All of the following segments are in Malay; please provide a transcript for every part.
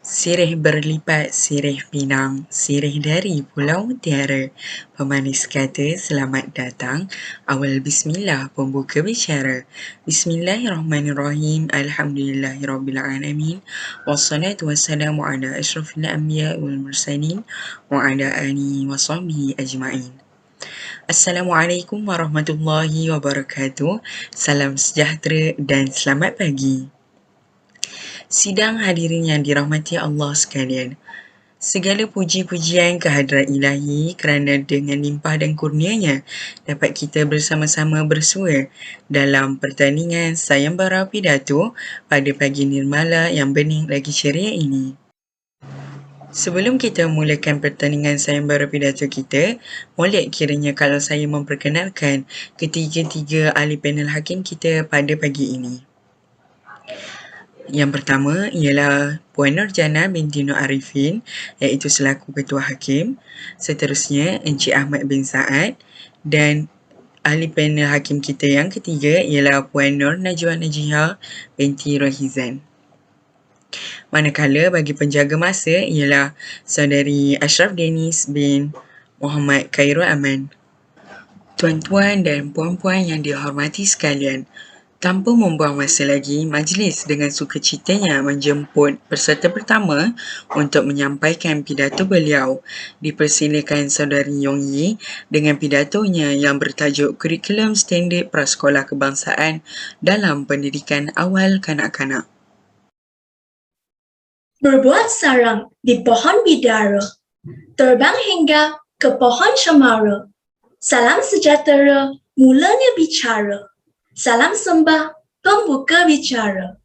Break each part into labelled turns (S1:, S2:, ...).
S1: Sirih berlipat, sirih pinang, sirih dari Pulau Mutiara. Pemanis kata selamat datang. Awal bismillah pembuka bicara. Bismillahirrahmanirrahim. Alhamdulillahirrabbilalamin. Wassalatu wassalamu ala ashrafil anbiya wal mursalin wa ala alihi wa sahbihi ajma'in. Assalamualaikum warahmatullahi wabarakatuh. Salam sejahtera dan selamat pagi. Sidang hadirin yang dirahmati Allah sekalian, segala puji-pujian kehadrat ilahi kerana dengan limpah dan kurnianya dapat kita bersama-sama bersua dalam pertandingan sayembara pidato pada pagi nirmala yang bening lagi ceria ini. Sebelum kita mulakan pertandingan sayembara pidato kita, molek kiranya kalau saya memperkenalkan ketiga-tiga ahli panel hakim kita pada pagi ini. Yang pertama ialah Puan Nurjana binti Nur Arifin, iaitu selaku Ketua Hakim. Seterusnya Encik Ahmad bin Saad, dan ahli panel hakim kita yang ketiga ialah Puan Nur Najwa Najihah binti Rohizan. Manakala bagi penjaga masa ialah Saudari Ashraf Dennis bin Muhammad Khairul Aman. Tuan-tuan dan puan-puan yang dihormati sekalian, tanpa membuang masa lagi, majlis dengan sukacitanya menjemput peserta pertama untuk menyampaikan pidato beliau. Dipersilakan Saudari Yong Yi dengan pidatonya yang bertajuk Kurikulum Standard Prasekolah Kebangsaan dalam Pendidikan Awal Kanak-kanak.
S2: Berbuat sarang di pohon bidara, terbang hingga ke pohon cemara. Salam sejahtera, mulanya bicara. Salam sembah, pembuka bicara.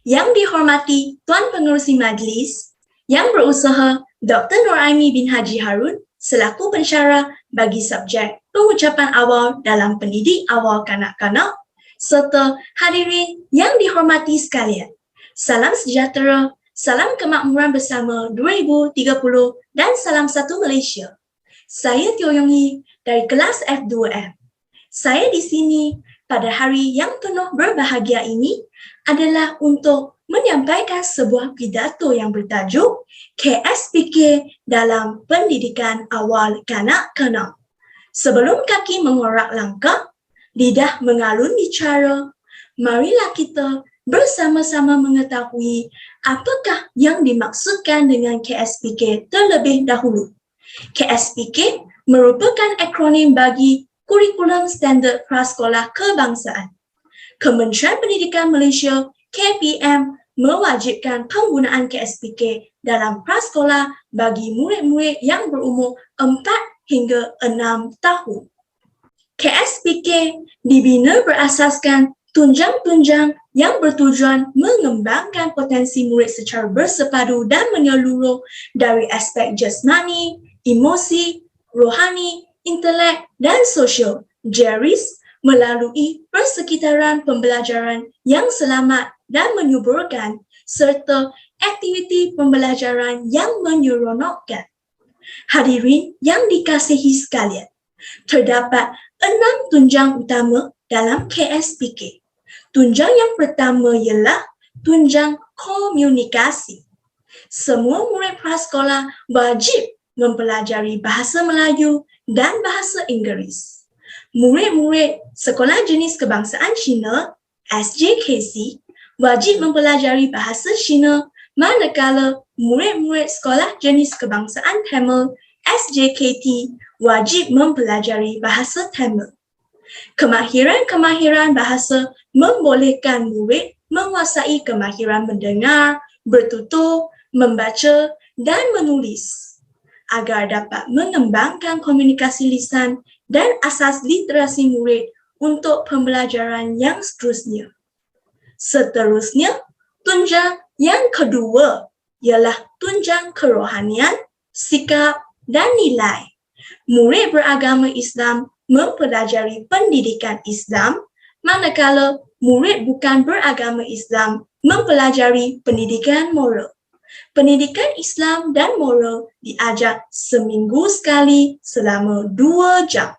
S2: Yang dihormati Tuan Pengerusi Majlis, yang berusaha Dr. Nuraimi bin Haji Harun selaku pensyarah bagi subjek pengucapan awal dalam pendidik awal kanak-kanak, serta hadirin yang dihormati sekalian. Salam sejahtera, salam kemakmuran bersama 2030 dan salam satu Malaysia. Saya Teo Yong Yi dari kelas F2M. Saya di sini pada hari yang penuh berbahagia ini adalah untuk menyampaikan sebuah pidato yang bertajuk KSPK dalam Pendidikan Awal Kanak-kanak. Sebelum kaki mengorak langkah, lidah mengalun bicara, marilah kita bersama-sama mengetahui apakah yang dimaksudkan dengan KSPK terlebih dahulu. KSPK merupakan akronim bagi Kurikulum Standard Prasekolah Kebangsaan. Kementerian Pendidikan Malaysia KPM mewajibkan penggunaan KSPK dalam prasekolah bagi murid-murid yang berumur 4 hingga 6 tahun. KSPK dibina berasaskan tunjang-tunjang yang bertujuan mengembangkan potensi murid secara bersepadu dan menyeluruh dari aspek jasmani, emosi, rohani, intelek dan sosial, JERIS, melalui persekitaran pembelajaran yang selamat dan menyuburkan serta aktiviti pembelajaran yang menyeronokkan. Hadirin yang dikasihi sekalian, terdapat 6 tunjang utama dalam KSPK. Tunjang yang pertama ialah tunjang komunikasi. Semua murid prasekolah wajib mempelajari bahasa Melayu dan bahasa Inggeris. Murid-murid Sekolah Jenis Kebangsaan Cina, SJKC, wajib mempelajari bahasa Cina, manakala murid-murid Sekolah Jenis Kebangsaan Tamil, SJKT, wajib mempelajari bahasa Tamil. Kemahiran-kemahiran bahasa membolehkan murid menguasai kemahiran mendengar, bertutur, membaca dan menulis agar dapat mengembangkan komunikasi lisan dan asas literasi murid untuk pembelajaran yang seterusnya. Seterusnya, tunjang yang kedua ialah tunjang kerohanian, sikap dan nilai. Murid beragama Islam mempelajari pendidikan Islam, manakala murid bukan beragama Islam mempelajari pendidikan moral. Pendidikan Islam dan moral diajar seminggu sekali selama 2 jam.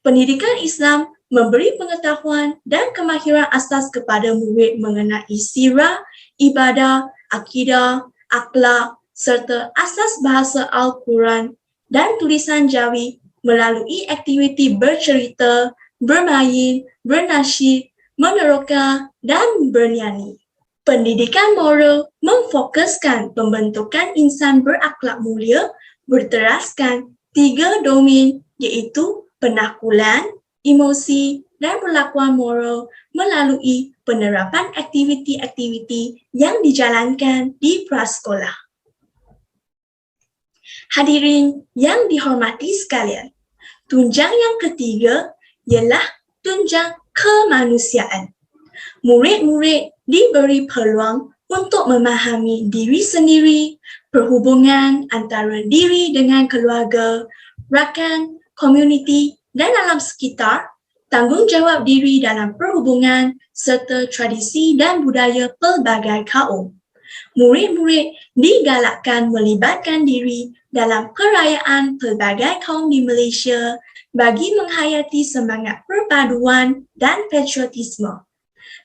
S2: Pendidikan Islam memberi pengetahuan dan kemahiran asas kepada murid mengenai sirah, ibadah, akidah, akhlak, serta asas bahasa Al-Quran dan tulisan Jawi melalui aktiviti bercerita, bermain, bernasyid, meneroka, dan bernyanyi. Pendidikan moral memfokuskan pembentukan insan berakhlak mulia berteraskan 3 domain iaitu penaklukan, emosi, dan perlakuan moral melalui penerapan aktiviti-aktiviti yang dijalankan di prasekolah. Hadirin yang dihormati sekalian, tunjang yang ketiga ialah tunjang kemanusiaan. Murid-murid diberi peluang untuk memahami diri sendiri, perhubungan antara diri dengan keluarga, rakan, komuniti dan alam sekitar, tanggungjawab diri dalam perhubungan serta tradisi dan budaya pelbagai kaum. Murid-murid digalakkan melibatkan diri dalam perayaan pelbagai kaum di Malaysia bagi menghayati semangat perpaduan dan patriotisme.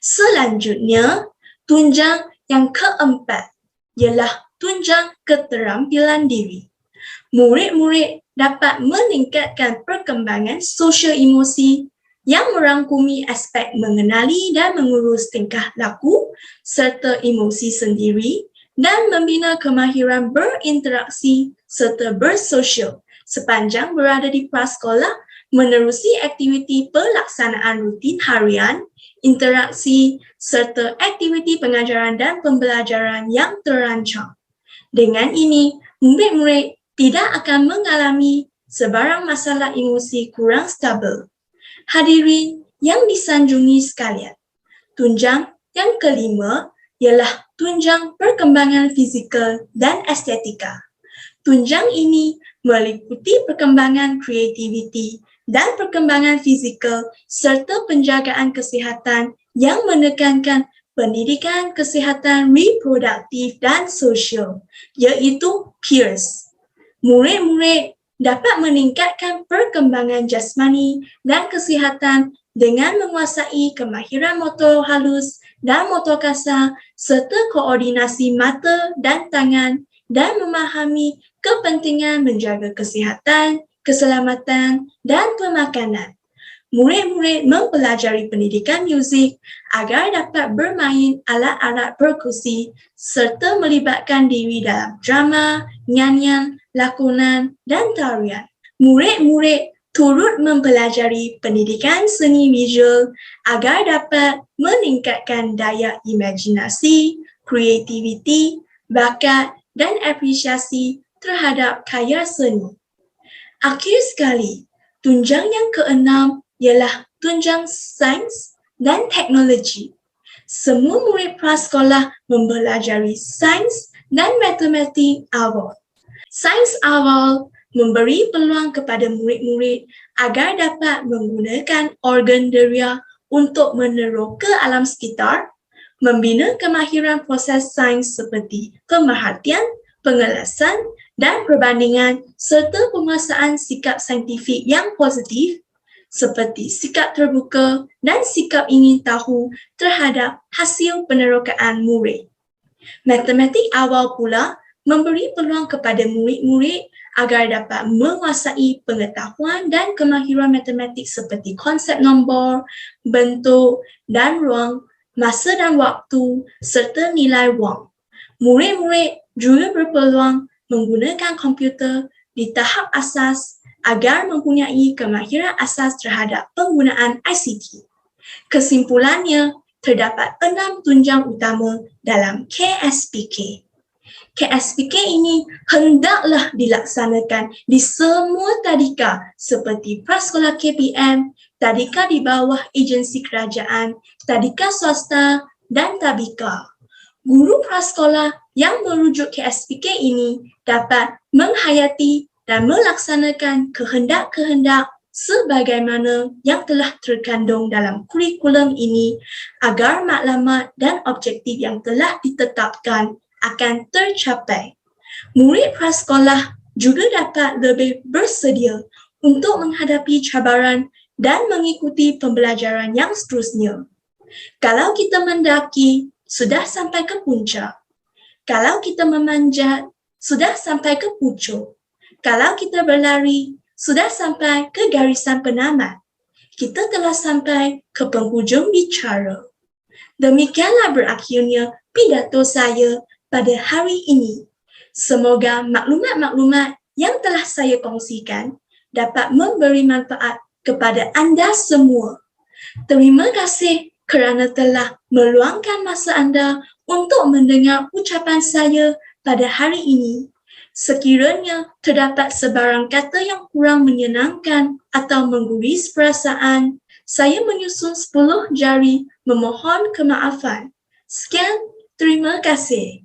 S2: Selanjutnya, tunjang yang keempat ialah tunjang keterampilan diri. Murid-murid dapat meningkatkan perkembangan sosial emosi yang merangkumi aspek mengenali dan mengurus tingkah laku serta emosi sendiri dan membina kemahiran berinteraksi serta bersosial sepanjang berada di prasekolah menerusi aktiviti pelaksanaan rutin harian, interaksi serta aktiviti pengajaran dan pembelajaran yang terancang. Dengan ini, murid-murid tidak akan mengalami sebarang masalah emosi kurang stabil. Hadirin yang disanjungi sekalian, tunjang yang kelima ialah tunjang perkembangan fizikal dan estetika. Tunjang ini meliputi perkembangan kreativiti dan perkembangan fizikal serta penjagaan kesihatan yang menekankan pendidikan kesihatan reproduktif dan sosial, iaitu PEERS. Murid-murid dapat meningkatkan perkembangan jasmani dan kesihatan dengan menguasai kemahiran motor halus dan motor kasar serta koordinasi mata dan tangan dan memahami kepentingan menjaga kesihatan, keselamatan dan pemakanan. Murid-murid mempelajari pendidikan muzik agar dapat bermain alat-alat perkusi serta melibatkan diri dalam drama, nyanyian, lakonan dan tarian. Murid-murid turut mempelajari pendidikan seni visual agar dapat meningkatkan daya imajinasi, kreativiti, bakat dan apresiasi terhadap karya seni. Akhir sekali, tunjang yang keenam ialah tunjang sains dan teknologi. Semua murid prasekolah mempelajari sains dan matematik awal. Sains awal memberi peluang kepada murid-murid agar dapat menggunakan organ deria untuk meneroka alam sekitar, membina kemahiran proses sains seperti pemerhatian, pengelasan dan perbandingan serta penguasaan sikap saintifik yang positif seperti sikap terbuka dan sikap ingin tahu terhadap hasil penerokaan murid. Matematik awal pula memberi peluang kepada murid-murid agar dapat menguasai pengetahuan dan kemahiran matematik seperti konsep nombor, bentuk dan ruang, masa dan waktu serta nilai wang. Murid-murid juga berpeluang menggunakan komputer di tahap asas agar mempunyai kemahiran asas terhadap penggunaan ICT. Kesimpulannya, terdapat 6 tunjang utama dalam KSPK. KSPK ini hendaklah dilaksanakan di semua tadika seperti prasekolah KPM, tadika di bawah agensi kerajaan, tadika swasta dan tabika. Guru prasekolah yang merujuk KSPK ini dapat menghayati dan melaksanakan kehendak-kehendak sebagaimana yang telah terkandung dalam kurikulum ini agar maklumat dan objektif yang telah ditetapkan akan tercapai. Murid prasekolah juga dapat lebih bersedia untuk menghadapi cabaran dan mengikuti pembelajaran yang seterusnya. Kalau kita mendaki, sudah sampai ke puncak. Kalau kita memanjat, sudah sampai ke pucuk. Kalau kita berlari, sudah sampai ke garisan penamat. Kita telah sampai ke penghujung bicara. Demikianlah berakhirnya pidato saya pada hari ini. Semoga maklumat-maklumat yang telah saya kongsikan dapat memberi manfaat kepada anda semua. Terima kasih kerana telah meluangkan masa anda untuk mendengar ucapan saya pada hari ini. Sekiranya terdapat sebarang kata yang kurang menyenangkan atau mengguris perasaan, saya menyusun 10 jari memohon kemaafan. Sekian, terima kasih.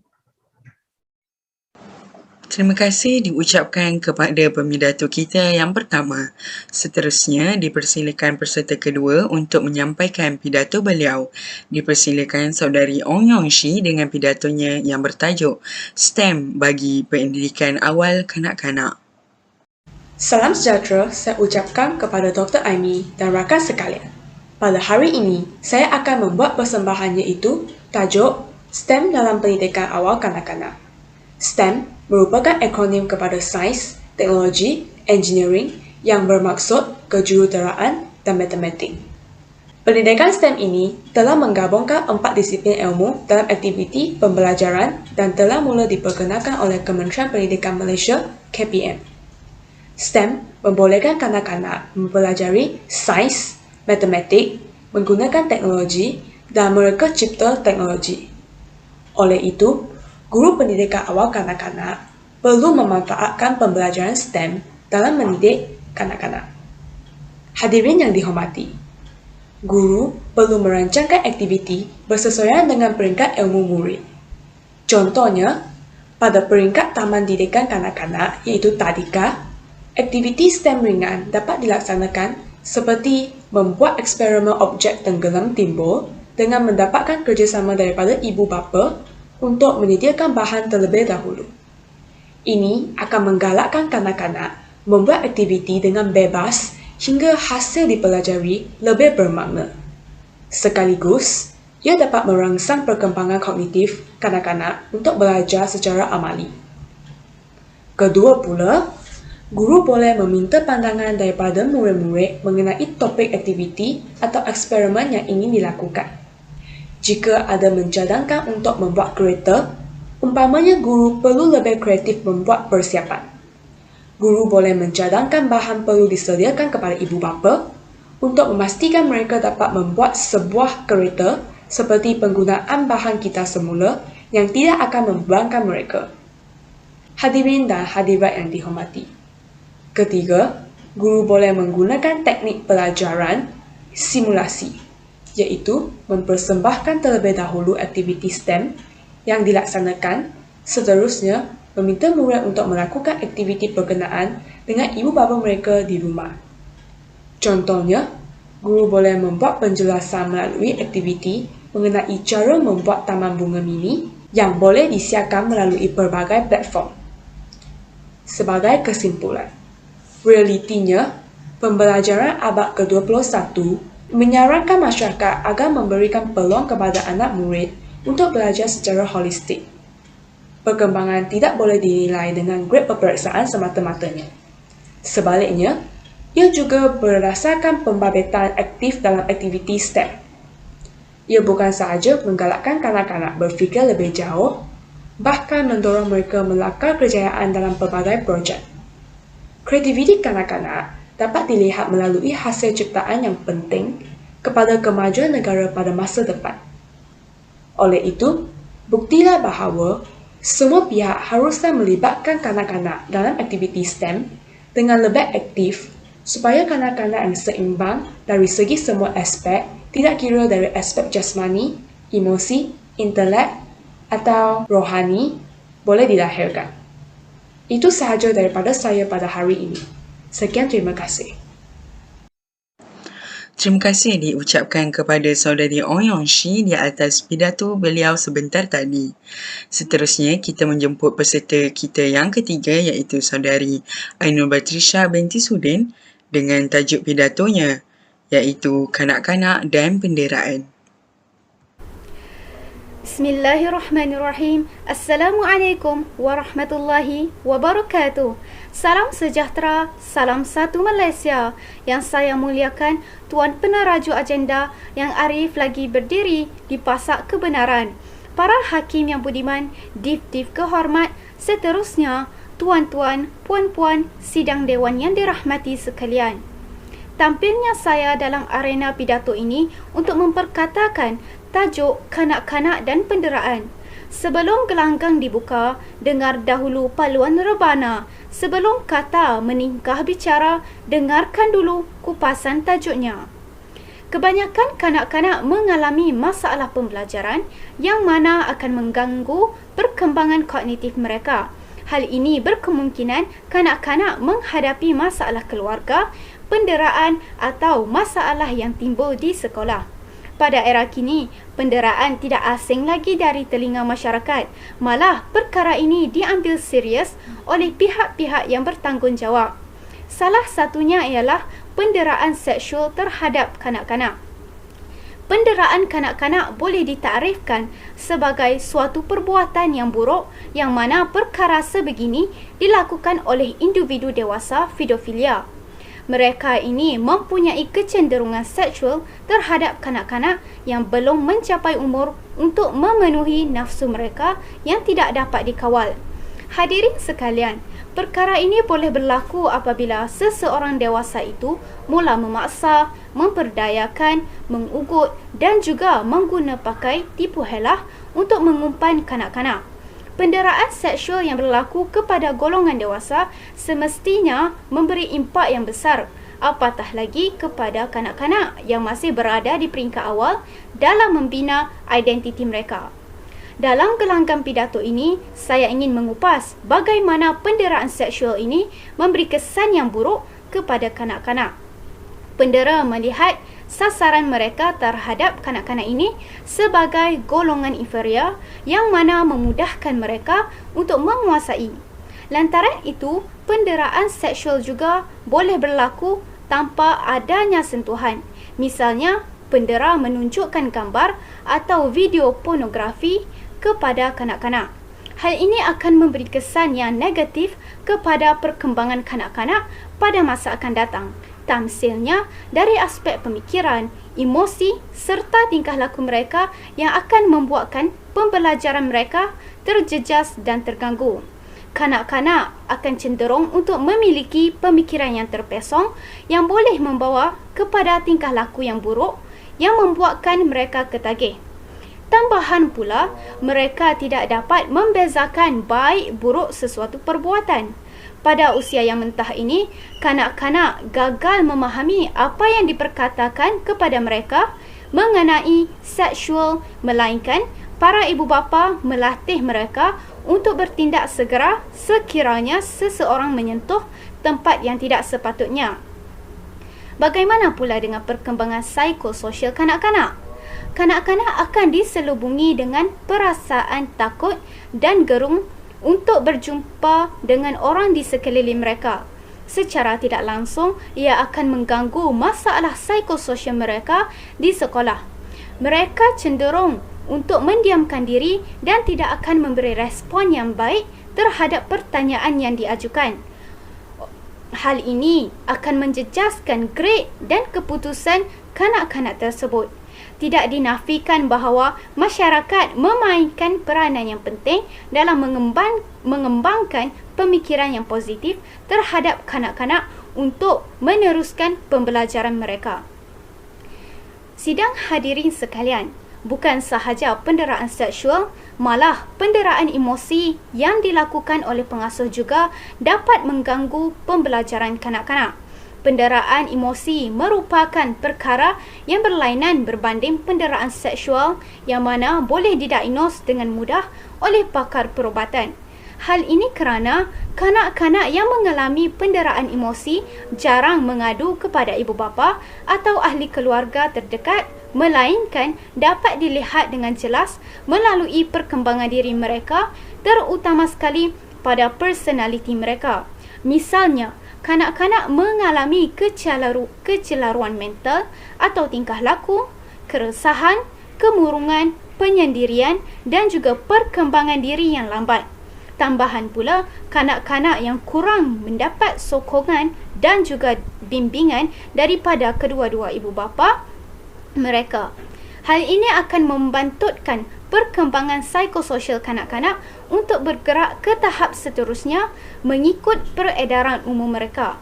S1: Terima kasih diucapkan kepada pemidato kita yang pertama. Seterusnya, dipersilakan peserta kedua untuk menyampaikan pidato beliau. Dipersilakan saudari Ong Yong Shi dengan pidatonya yang bertajuk STEM bagi pendidikan awal kanak-kanak.
S3: Salam sejahtera saya ucapkan kepada Dr. Aimee dan rakan sekalian. Pada hari ini, saya akan membuat persembahan iaitu tajuk STEM dalam pendidikan awal kanak-kanak. STEM merupakan akronim kepada sains, teknologi, engineering yang bermaksud kejuruteraan dan matematik. Pendidikan STEM ini telah menggabungkan 4 disiplin ilmu dalam aktiviti pembelajaran dan telah mula diperkenalkan oleh Kementerian Pendidikan Malaysia, KPM. STEM membolehkan kanak-kanak mempelajari sains, matematik, menggunakan teknologi dan mereka cipta teknologi. Oleh itu, guru pendidikan awal kanak-kanak perlu memanfaatkan pembelajaran STEM dalam mendidik kanak-kanak. Hadirin yang dihormati, guru perlu merancangkan aktiviti bersesuaian dengan peringkat ilmu murid. Contohnya, pada peringkat Taman Didikan Kanak-kanak iaitu Tadika, aktiviti STEM ringan dapat dilaksanakan seperti membuat eksperimen objek tenggelam timbul dengan mendapatkan kerjasama daripada ibu bapa untuk menyediakan bahan terlebih dahulu. Ini akan menggalakkan kanak-kanak membuat aktiviti dengan bebas hingga hasil dipelajari lebih bermakna. Sekaligus, ia dapat merangsang perkembangan kognitif kanak-kanak untuk belajar secara amali. Kedua pula, guru boleh meminta pandangan daripada murid-murid mengenai topik aktiviti atau eksperimen yang ingin dilakukan. Jika ada mencadangkan untuk membuat kereta, umpamanya guru perlu lebih kreatif membuat persiapan. Guru boleh mencadangkan bahan perlu disediakan kepada ibu bapa untuk memastikan mereka dapat membuat sebuah kereta seperti penggunaan bahan kita semula yang tidak akan membebankan mereka. Hadirin dan hadirat yang dihormati. Ketiga, guru boleh menggunakan teknik pelajaran simulasi, iaitu mempersembahkan terlebih dahulu aktiviti STEM yang dilaksanakan, seterusnya meminta murid untuk melakukan aktiviti berkenaan dengan ibu bapa mereka di rumah. Contohnya, guru boleh membuat penjelasan melalui aktiviti mengenai cara membuat taman bunga mini yang boleh disiarkan melalui pelbagai platform. Sebagai kesimpulan, realitinya, pembelajaran abad ke-21 menyarankan masyarakat agar memberikan peluang kepada anak murid untuk belajar secara holistik. Perkembangan tidak boleh dinilai dengan grade peperiksaan semata-matanya. Sebaliknya, ia juga berdasarkan pembabitan aktif dalam aktiviti STEM. Ia bukan sahaja menggalakkan kanak-kanak berfikir lebih jauh, bahkan mendorong mereka melakar kejayaan dalam pelbagai projek. Kreativiti kanak-kanak dapat dilihat melalui hasil ciptaan yang penting kepada kemajuan negara pada masa depan. Oleh itu, buktilah bahawa semua pihak haruslah melibatkan kanak-kanak dalam aktiviti STEM dengan lebih aktif supaya kanak-kanak yang seimbang dari segi semua aspek, tidak kira dari aspek jasmani, emosi, intelek atau rohani, boleh dilahirkan. Itu sahaja daripada saya pada hari ini. Sekian, terima kasih.
S1: Terima kasih diucapkan kepada saudari Ong Yong Shi di atas pidato beliau sebentar tadi. Seterusnya, kita menjemput peserta kita yang ketiga iaitu saudari Ainul Batrisha binti Sudin dengan tajuk pidatonya iaitu Kanak-kanak dan Penderaan.
S4: Bismillahirrahmanirrahim. Assalamualaikum warahmatullahi wabarakatuh. Salam sejahtera, salam satu Malaysia. Yang saya muliakan Tuan Peneraju Agenda yang arif lagi berdiri di pasak kebenaran. Para hakim yang budiman, div-div kehormat, seterusnya tuan-tuan, puan-puan, sidang dewan yang dirahmati sekalian. Tampilnya saya dalam arena pidato ini untuk memperkatakan tajuk kanak-kanak dan penderaan. Sebelum gelanggang dibuka, dengar dahulu paluan rebana. Sebelum kata meningkah bicara, dengarkan dulu kupasan tajuknya. Kebanyakan kanak-kanak mengalami masalah pembelajaran yang mana akan mengganggu perkembangan kognitif mereka. Hal ini berkemungkinan kanak-kanak menghadapi masalah keluarga, penderaan atau masalah yang timbul di sekolah. Pada era kini, penderaan tidak asing lagi dari telinga masyarakat. Malah, perkara ini diambil serius oleh pihak-pihak yang bertanggungjawab. Salah satunya ialah penderaan seksual terhadap kanak-kanak. Penderaan kanak-kanak boleh ditakrifkan sebagai suatu perbuatan yang buruk yang mana perkara sebegini dilakukan oleh individu dewasa pedofilia. Mereka ini mempunyai kecenderungan seksual terhadap kanak-kanak yang belum mencapai umur untuk memenuhi nafsu mereka yang tidak dapat dikawal. Hadirin sekalian, perkara ini boleh berlaku apabila seseorang dewasa itu mula memaksa, memperdayakan, mengugut dan juga mengguna pakai tipu helah untuk mengumpan kanak-kanak. Penderaan seksual yang berlaku kepada golongan dewasa semestinya memberi impak yang besar, apatah lagi kepada kanak-kanak yang masih berada di peringkat awal dalam membina identiti mereka. Dalam gelanggang pidato ini, saya ingin mengupas bagaimana penderaan seksual ini memberi kesan yang buruk kepada kanak-kanak. Pendera melihat sasaran mereka terhadap kanak-kanak ini sebagai golongan inferior yang mana memudahkan mereka untuk menguasai. Lantaran itu, penderaan seksual juga boleh berlaku tanpa adanya sentuhan. Misalnya, pendera menunjukkan gambar atau video pornografi kepada kanak-kanak. Hal ini akan memberi kesan yang negatif kepada perkembangan kanak-kanak pada masa akan datang. Tamsilnya dari aspek pemikiran, emosi serta tingkah laku mereka yang akan membuatkan pembelajaran mereka terjejas dan terganggu. Kanak-kanak akan cenderung untuk memiliki pemikiran yang terpesong yang boleh membawa kepada tingkah laku yang buruk yang membuatkan mereka ketagih. Tambahan pula, mereka tidak dapat membezakan baik buruk sesuatu perbuatan. Pada usia yang mentah ini, kanak-kanak gagal memahami apa yang diperkatakan kepada mereka mengenai seksual, melainkan para ibu bapa melatih mereka untuk bertindak segera sekiranya seseorang menyentuh tempat yang tidak sepatutnya. Bagaimana pula dengan perkembangan psikososial kanak-kanak? Kanak-kanak akan diselubungi dengan perasaan takut dan gerung untuk berjumpa dengan orang di sekeliling mereka. Secara tidak langsung, ia akan mengganggu masalah psikososial mereka di sekolah. Mereka cenderung untuk mendiamkan diri dan tidak akan memberi respon yang baik terhadap pertanyaan yang diajukan. Hal ini akan menjejaskan grade dan keputusan kanak-kanak tersebut. Tidak dinafikan bahawa masyarakat memainkan peranan yang penting dalam mengembangkan pemikiran yang positif terhadap kanak-kanak untuk meneruskan pembelajaran mereka. Sidang hadirin sekalian, bukan sahaja penderaan seksual, malah penderaan emosi yang dilakukan oleh pengasuh juga dapat mengganggu pembelajaran kanak-kanak. Penderaan emosi merupakan perkara yang berlainan berbanding penderaan seksual yang mana boleh didiagnos dengan mudah oleh pakar perubatan. Hal ini kerana kanak-kanak yang mengalami penderaan emosi jarang mengadu kepada ibu bapa atau ahli keluarga terdekat, melainkan dapat dilihat dengan jelas melalui perkembangan diri mereka, terutama sekali pada personaliti mereka. Misalnya, kanak-kanak mengalami kecelaruan mental atau tingkah laku, keresahan, kemurungan, penyendirian dan juga perkembangan diri yang lambat. Tambahan pula, kanak-kanak yang kurang mendapat sokongan dan juga bimbingan daripada kedua-dua ibu bapa mereka. Hal ini akan membantutkan perkembangan psikososial kanak-kanak untuk bergerak ke tahap seterusnya mengikut peredaran umum mereka.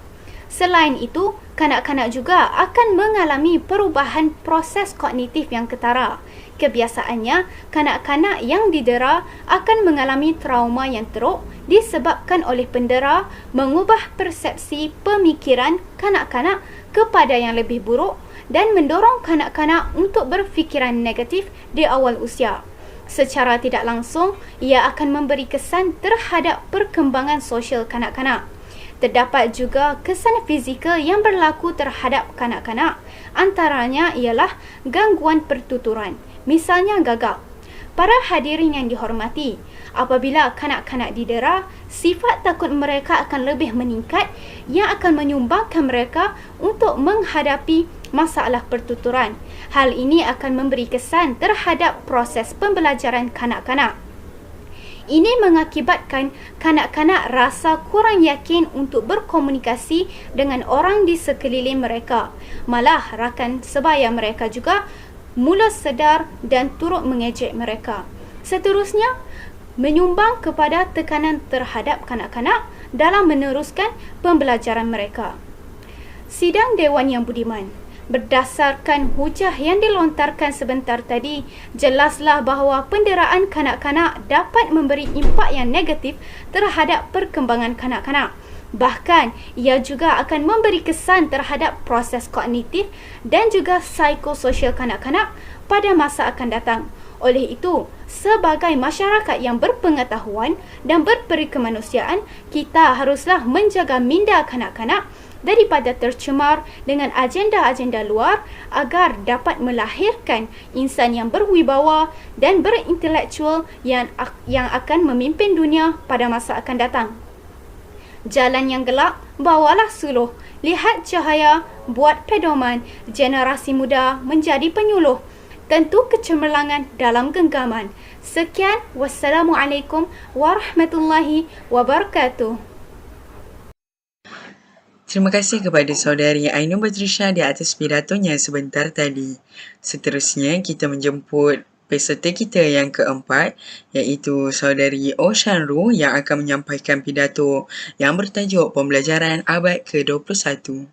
S4: Selain itu, kanak-kanak juga akan mengalami perubahan proses kognitif yang ketara. Kebiasaannya, kanak-kanak yang didera akan mengalami trauma yang teruk disebabkan oleh pendera mengubah persepsi pemikiran kanak-kanak kepada yang lebih buruk dan mendorong kanak-kanak untuk berfikiran negatif di awal usia. Secara tidak langsung, ia akan memberi kesan terhadap perkembangan sosial kanak-kanak. Terdapat juga kesan fizikal yang berlaku terhadap kanak-kanak. Antaranya ialah gangguan pertuturan, misalnya gagap. Para hadirin yang dihormati, apabila kanak-kanak didera, sifat takut mereka akan lebih meningkat yang akan menyumbangkan mereka untuk menghadapi masalah pertuturan. Hal ini akan memberi kesan terhadap proses pembelajaran kanak-kanak. Ini mengakibatkan kanak-kanak rasa kurang yakin untuk berkomunikasi dengan orang di sekeliling mereka. Malah rakan sebaya mereka juga mula sedar dan turut mengejek mereka. Seterusnya, menyumbang kepada tekanan terhadap kanak-kanak dalam meneruskan pembelajaran mereka. Sidang Dewan Yang Budiman. Berdasarkan hujah yang dilontarkan sebentar tadi, jelaslah bahawa penderaan kanak-kanak dapat memberi impak yang negatif terhadap perkembangan kanak-kanak. Bahkan, ia juga akan memberi kesan terhadap proses kognitif dan juga psikososial kanak-kanak pada masa akan datang. Oleh itu, sebagai masyarakat yang berpengetahuan dan berperikemanusiaan, kita haruslah menjaga minda kanak-kanak daripada tercemar dengan agenda-agenda luar agar dapat melahirkan insan yang berwibawa dan berintelektual yang akan memimpin dunia pada masa akan datang. Jalan yang gelap, bawalah suluh. Lihat cahaya, buat pedoman. Generasi muda menjadi penyuluh. Tentu kecemerlangan dalam genggaman. Sekian, wassalamualaikum warahmatullahi wabarakatuh.
S1: Terima kasih kepada saudari Ainun Badrisha di atas pidatonya sebentar tadi. Seterusnya, kita menjemput peserta kita yang keempat, iaitu saudari Oshanru yang akan menyampaikan pidato yang bertajuk Pembelajaran Abad ke-21.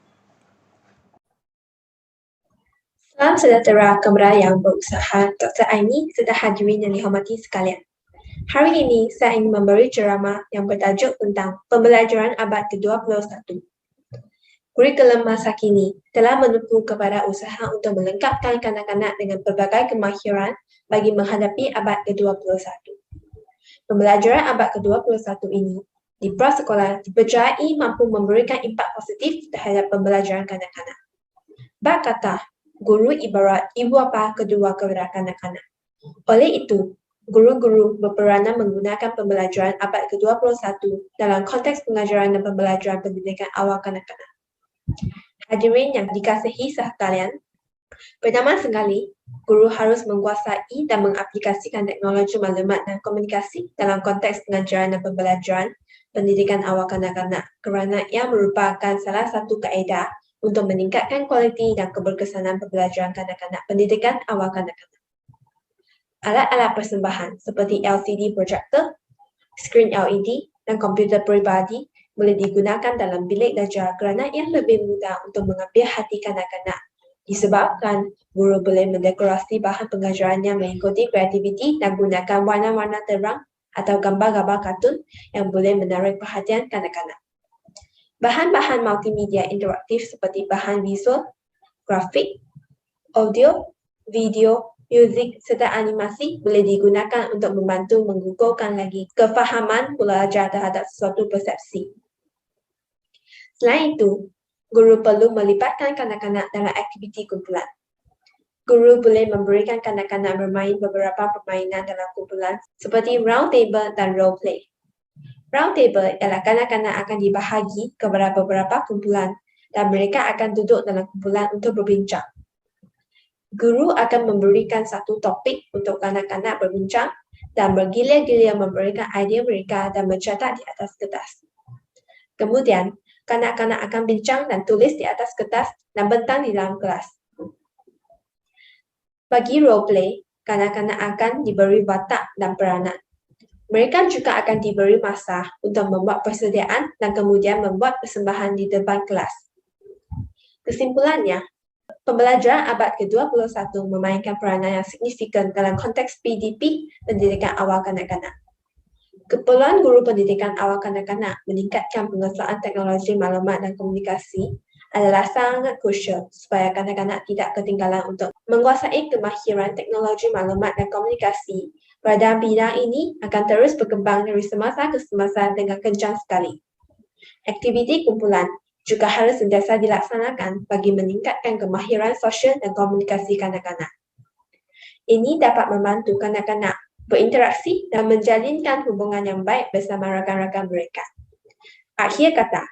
S3: Salam sejahtera kepada yang berusaha, Dr. Aini serta hadirin yang dihormati sekalian. Hari ini saya ingin memberi ceramah yang bertajuk tentang pembelajaran abad ke-21. Kurikulum masa kini telah menempuh kepada usaha untuk melengkapkan kanak-kanak dengan pelbagai kemahiran bagi menghadapi abad ke-21. Pembelajaran abad ke-21 ini di prasekolah dipercayai mampu memberikan impak positif terhadap pembelajaran kanak-kanak. Bab kata, guru ibarat ibu bapa kedua kepada kanak-kanak. Oleh itu, guru-guru berperanan menggunakan pembelajaran abad ke-21 dalam konteks pengajaran dan pembelajaran pendidikan awal kanak-kanak. Hadirin yang dikasihi sekalian, pertama sekali, guru harus menguasai dan mengaplikasikan teknologi maklumat dan komunikasi dalam konteks pengajaran dan pembelajaran pendidikan awal kanak-kanak kerana ia merupakan salah satu kaedah untuk meningkatkan kualiti dan keberkesanan pembelajaran kanak-kanak pendidikan awal kanak-kanak. Alat-alat persembahan seperti LCD projector, skrin LED dan komputer peribadi boleh digunakan dalam bilik belajar kerana ia lebih mudah untuk mengambil hati kanak-kanak. Disebabkan guru boleh mendekorasi bahan pengajarannya mengikuti kreativiti dan gunakan warna-warna terang atau gambar-gambar kartun yang boleh menarik perhatian kanak-kanak. Bahan-bahan multimedia interaktif seperti bahan visual, grafik, audio, video, muzik serta animasi boleh digunakan untuk membantu menggugurkan lagi kefahaman pelajar terhadap suatu persepsi. Selain itu, guru perlu melibatkan kanak-kanak dalam aktiviti kumpulan. Guru boleh memberikan kanak-kanak bermain beberapa permainan dalam kumpulan seperti round table dan role play. Round table ialah kanak-kanak akan dibahagi kepada beberapa kumpulan dan mereka akan duduk dalam kumpulan untuk berbincang. Guru akan memberikan satu topik untuk kanak-kanak berbincang dan bergilir-gilir memberikan idea mereka dan mencatat di atas kertas. Kemudian, kanak-kanak akan bincang dan tulis di atas kertas dan bentang di dalam kelas. Bagi role play, kanak-kanak akan diberi watak dan peranan. Mereka juga akan diberi masa untuk membuat persediaan dan kemudian membuat persembahan di depan kelas. Kesimpulannya, pembelajaran abad ke-21 memainkan peranan yang signifikan dalam konteks PDP pendidikan awal kanak-kanak. Keperluan guru pendidikan awal kanak-kanak meningkatkan penguasaan teknologi maklumat dan komunikasi adalah sangat krusial supaya kanak-kanak tidak ketinggalan untuk menguasai kemahiran teknologi maklumat dan komunikasi. Pada bidang ini akan terus berkembang dari semasa ke semasa dengan kencang sekali. Aktiviti kumpulan juga harus sentiasa dilaksanakan bagi meningkatkan kemahiran sosial dan komunikasi kanak-kanak. Ini dapat membantu kanak-kanak berinteraksi dan menjalinkan hubungan yang baik bersama rakan-rakan mereka. Akhir kata,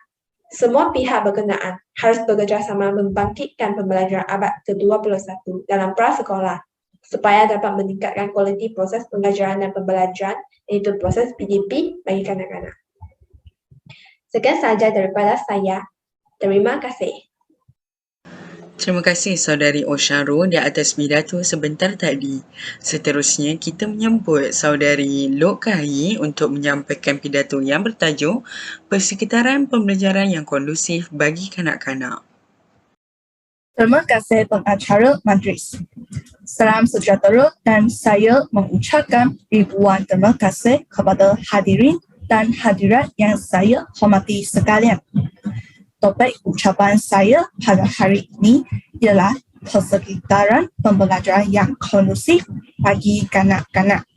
S3: semua pihak berkenaan harus bekerjasama membangkitkan pembelajaran abad ke-21 dalam prasekolah supaya dapat meningkatkan kualiti proses pengajaran dan pembelajaran, iaitu proses PDP bagi kanak-kanak. Sekian sahaja daripada saya. Terima kasih.
S1: Terima kasih Saudari Osyarul di atas pidato sebentar tadi. Seterusnya, kita menyambut Saudari Lok Kahi untuk menyampaikan pidato yang bertajuk Persekitaran Pembelajaran yang Kondusif bagi Kanak-kanak.
S5: Terima kasih pengacara majlis. Salam sejahtera dan saya mengucapkan ribuan terima kasih kepada hadirin dan hadirat yang saya hormati sekalian. Topik ucapan saya pada hari ini ialah persekitaran pembelajaran yang kondusif bagi kanak-kanak.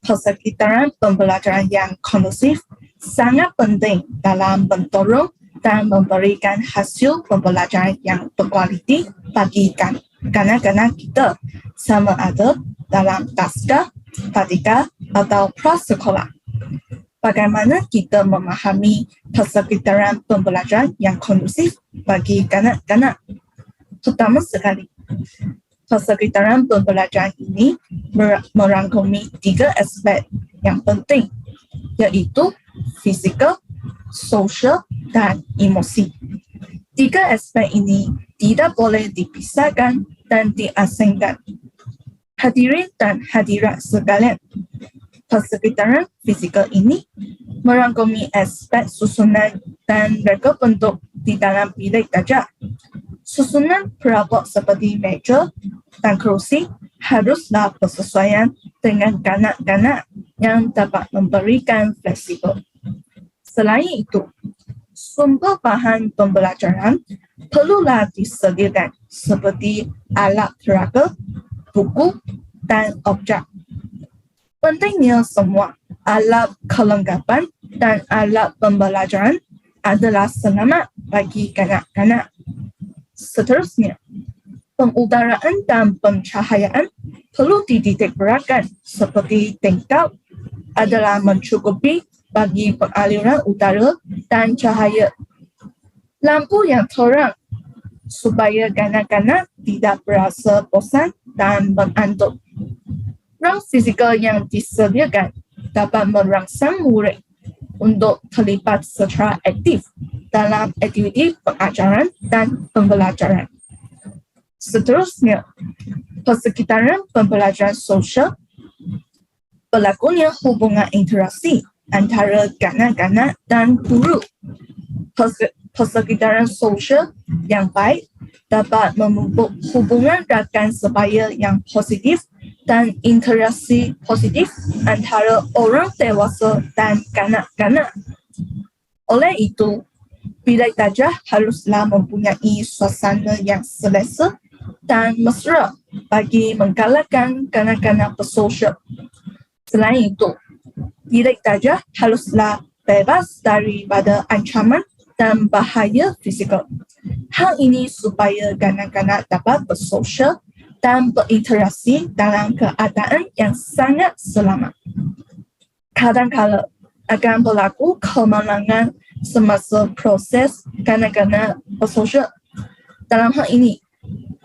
S5: Persekitaran pembelajaran yang kondusif sangat penting dalam mendorong dan memberikan hasil pembelajaran yang berkualiti bagi kanak-kanak kita, sama ada dalam taska, tadika atau prasekolah. Bagaimana kita memahami persekitaran pembelajaran yang kondusif bagi kanak-kanak? Pertama sekali, persekitaran pembelajaran ini merangkumi 3 aspek yang penting, iaitu fizikal, sosial dan emosi. 3 aspek ini tidak boleh dipisahkan dan diasingkan. Hadirin dan hadirat sekalian, persekitaran fizikal ini merangkumi aspek susunan dan reka bentuk di dalam bilik belajar. Susunan perabot seperti meja dan kerusi haruslah bersesuaian dengan kanak-kanak yang dapat memberikan fleksibel. Selain itu, sumber bahan pembelajaran perlulah disediakan seperti alat peraga, buku dan objek. Pentingnya semua alat kelengkapan dan alat pembelajaran adalah selamat bagi kanak-kanak. Seterusnya, pengudaraan dan pencahayaan perlu dititik beratkan seperti tingkap adalah mencukupi bagi pengaliran udara dan cahaya. Lampu yang terang supaya kanak-kanak tidak berasa bosan dan mengantuk. Ruang fizikal yang disediakan dapat merangsang murid untuk terlibat secara aktif dalam aktiviti pengajaran dan pembelajaran. Seterusnya, persekitaran pembelajaran sosial berlakunya hubungan interaksi antara kanak-kanak dan guru. Persekitaran sosial yang baik dapat memupuk hubungan rakan sebaya yang positif dan interaksi positif antara orang dewasa dan kanak-kanak. Oleh itu, bilik belajar haruslah mempunyai suasana yang selesa dan mesra bagi menggalakkan kanak-kanak bersosial. Selain itu, bilik belajar haruslah bebas daripada ancaman dan bahaya fizikal. Hal ini supaya kanak-kanak dapat bersosial dan berinteraksi dalam keadaan yang sangat selamat. Kadang-kala akan berlaku kemalangan semasa proses kanak-kanak bersosial. Dalam hal ini,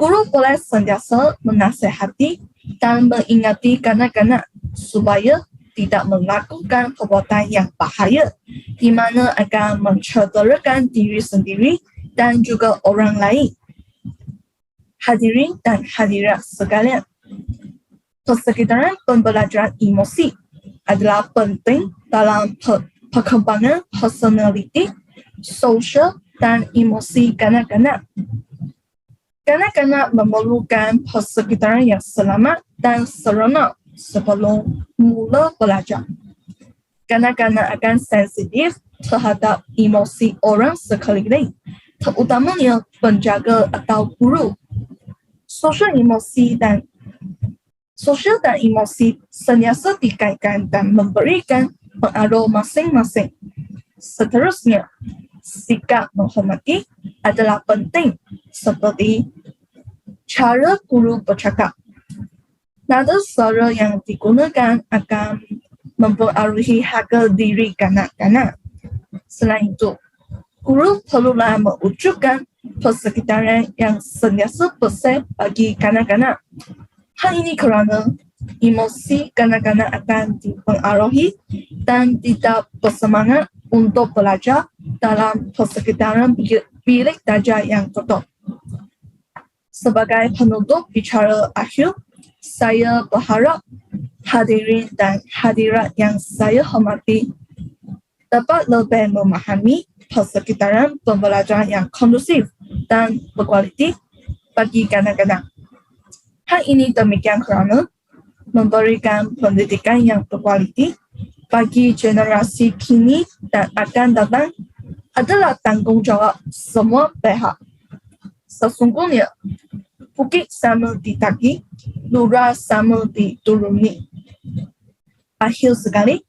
S5: Guru boleh sentiasa menasihati dan mengingati kanak-kanak supaya tidak melakukan perbuatan yang bahaya di mana akan mencederakan diri sendiri dan juga orang lain. Hadirin dan hadirat sekalian, persekitaran pembelajaran emosi adalah penting dalam perkembangan personaliti, sosial dan emosi kanak-kanak. Kanak-kanak memerlukan persekitaran yang selamat dan seronok sebelum mula belajar. Kanak-kanak akan sensitif terhadap emosi orang sekeliling, terutamanya penjaga atau guru. Sosial dan emosi sentiasa dikaitkan dan memberikan pengaruh masing-masing. Seterusnya, sikap menghormati adalah penting seperti cara guru bercakap. Nada suara yang digunakan akan mempengaruhi harga diri kanak-kanak. Selain itu, guru perlulah mewujudkan persekitaran yang sentiasa bersih bagi kanak-kanak. Hal ini kerana emosi kanak-kanak akan dipengaruhi dan tidak bersemangat untuk belajar dalam persekitaran bilik belajar yang tertutup. Sebagai penutup bicara akhir, saya berharap hadirin dan hadirat yang saya hormati dapat lebih memahami persekitaran pembelajaran yang kondusif dan berkualiti bagi kanak-kanak. Hal ini demikian kerana memberikan pendidikan yang berkualiti bagi generasi kini dan akan datang adalah tanggungjawab semua pihak. Sesungguhnya, bukit sama ditagi, lurah sama dituruni. Akhir sekali,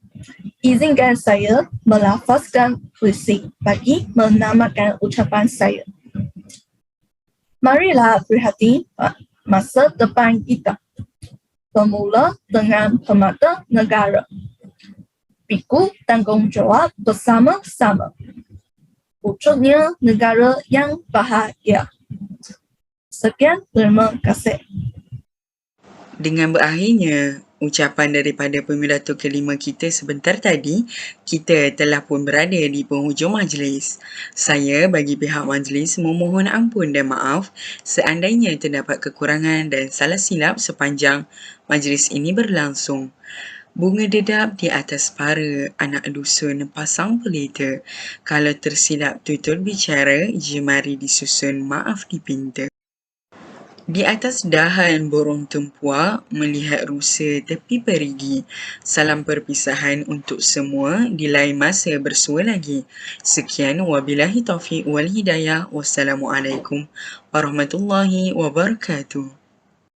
S5: izinkan saya melafazkan puisi bagi menamakan ucapan saya. Marilah prihatin masa depan kita. Bermula dengan permata negara. Pikul tanggungjawab bersama-sama. Wujudnya negara yang bahagia. Sekian, terima kasih.
S1: Dengan berakhirnya ucapan daripada pemiratul kelima kita sebentar tadi, kita telah pun berada di penghujung majlis. Saya bagi pihak majlis memohon ampun dan maaf seandainya terdapat kekurangan dan salah silap sepanjang majlis ini berlangsung. Bunga dedap di atas para anak dusun pasang pelita. Kalau tersilap tutur bicara, jemari disusun maaf dipinta. Di atas dahan borong tempuak, melihat rusa tepi perigi. Salam perpisahan untuk semua, di lain masa bersua lagi. Sekian, wabillahi taufiq wal hidayah. Wassalamualaikum warahmatullahi wabarakatuh.